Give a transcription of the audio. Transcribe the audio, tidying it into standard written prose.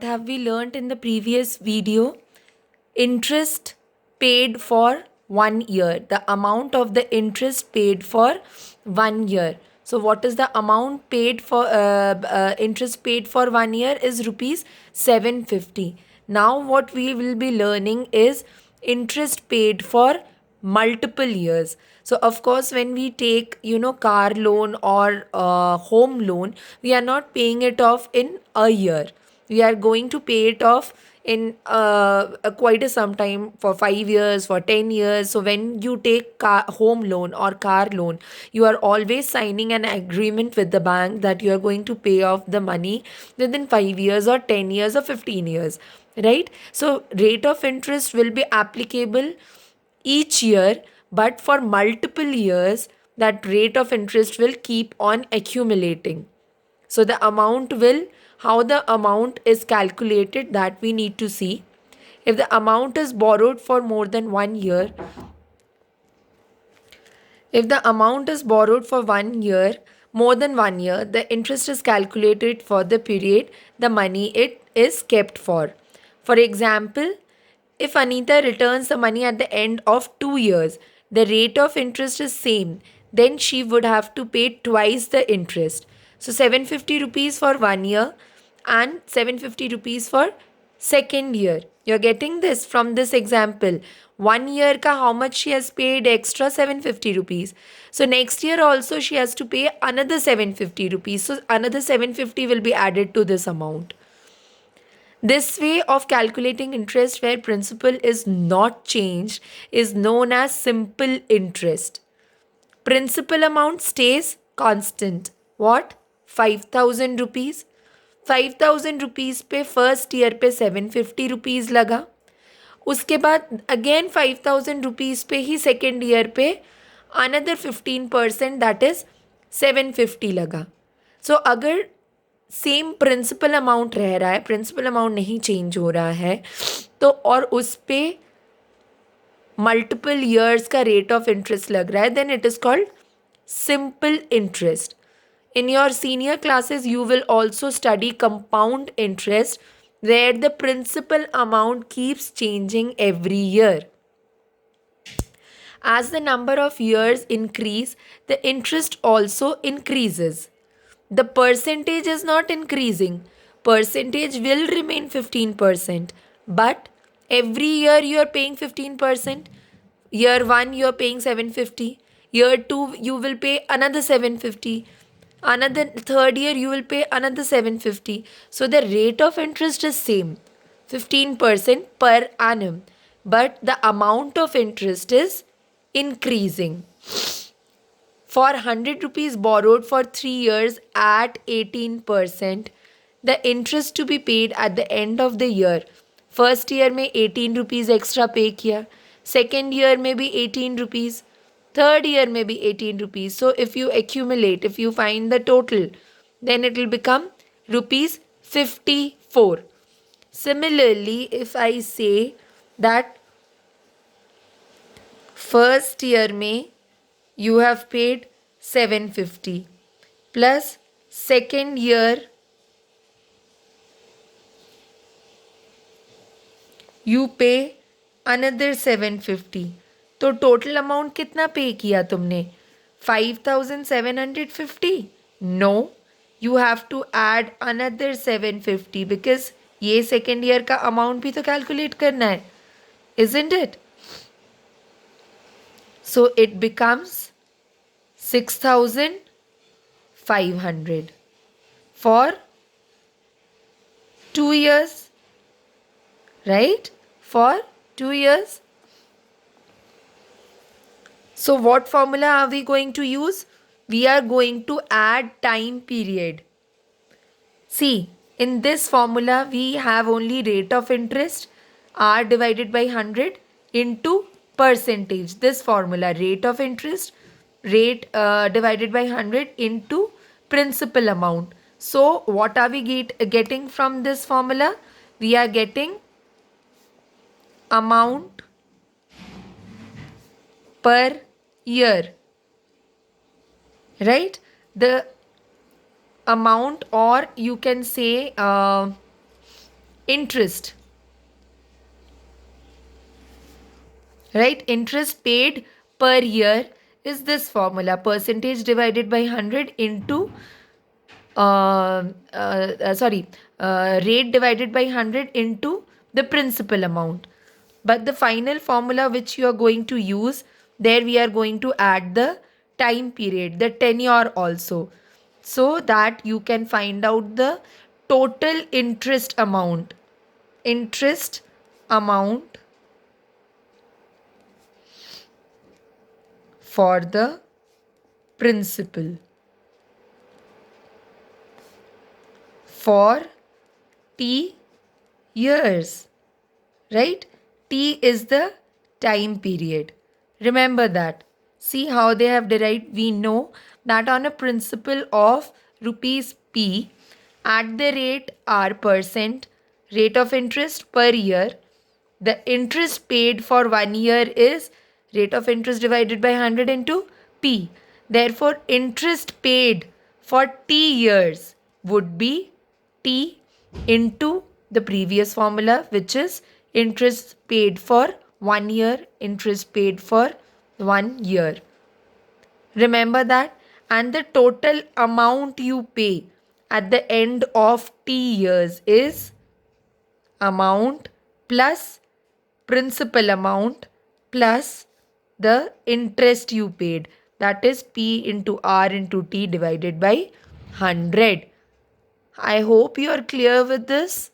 Have we learnt in the previous video? Interest paid for 1 year, the amount of the interest paid for 1 year. So what is the amount paid for interest paid for 1 year is rupees 750. Now what we will be learning is interest paid for multiple years. So of course when we take car loan or home loan, we are not paying it off in a year. We are going to pay it off in quite a some time, for 5 years, for 10 years. So when you take home loan or car loan, you are always signing an agreement with the bank that you are going to pay off the money within 5 years or 10 years or 15 years, right? So rate of interest will be applicable each year, but for multiple years that rate of interest will keep on accumulating. So the amount will, how the amount is calculated, that we need to see. If the amount is borrowed for more than 1 year, if the amount is borrowed for 1 year, more than 1 year, the interest is calculated for the period the money it is kept for. For example, if Anita returns the money at the end of 2 years, the rate of interest is same. Then she would have to pay twice the interest. So 750 rupees for 1 year and 750 rupees for second year. You're getting this from this example. 1 year ka how much she has paid extra? 750 rupees. So next year also she has to pay another 750 rupees. So another 750 will be added to this amount. This way of calculating interest where principal is not changed is known as simple interest. Principal amount stays constant. What? 5,000 rupees. 5,000 rupees पे first year पे 750 rupees लगा. उसके बाद again 5,000 rupees पे ही second year पे another 15% that is 750 लगा. सो अगर same principle amount रह रहा है, प्रिंसिपल अमाउंट नहीं चेंज हो रहा है, तो और उस पे मल्टीपल ईयर्स का रेट ऑफ इंटरेस्ट लग रहा है, then it is called simple interest. In your senior classes, you will also study compound interest, where the principal amount keeps changing every year. As the number of years increase, the interest also increases. The percentage is not increasing. Percentage will remain 15%, but every year you are paying 15%. Year 1 you are paying 750. Year 2 you will pay another 750. Another third year you will pay another 750. So the rate of interest is same, 15% per annum, but the amount of interest is increasing. For 100 rupees borrowed for 3 years at 18%, the interest to be paid at the end of the year, first year में 18 rupees extra pay किया, second year में भी 18 rupees, third year may be 18 rupees. So if you accumulate, if you find the total, then it will become rupees 54. Similarly, if I say that first year may you have paid 750 plus second year you pay another 750, तो total amount कितना पे किया तुमने? 5,750. No, you have to add another 750 because ये second year का amount भी तो calculate करना है, isn't it? So it becomes 6,500 for 2 years, right? For 2 years. So what formula are we going to use? We are going to add time period. See, in this formula we have only rate of interest, r divided by 100 into percentage. This formula, rate of interest, rate divided by 100 into principal amount. So what are we getting from this formula? We are getting amount per year, right? The amount, or you can say Interest, right? Interest paid per year is this formula: percentage divided by 100 into rate divided by 100 into the principal amount. But the final formula which you are going to use, there we are going to add the time period, the tenure also, so that you can find out the total interest amount. Interest amount for the principal for T years, right? T is the time period. Remember that. See how they have derived. We know that on a principal of rupees P, at the rate R%, rate of interest per year, the interest paid for 1 year is rate of interest divided by 100 into P. Therefore, interest paid for T years would be T into the previous formula, which is interest paid for 1 year, interest paid for 1 year. Remember that. And the total amount you pay at the end of T years is amount plus principal amount plus the interest you paid. That is P into R into T divided by 100. I hope you are clear with this.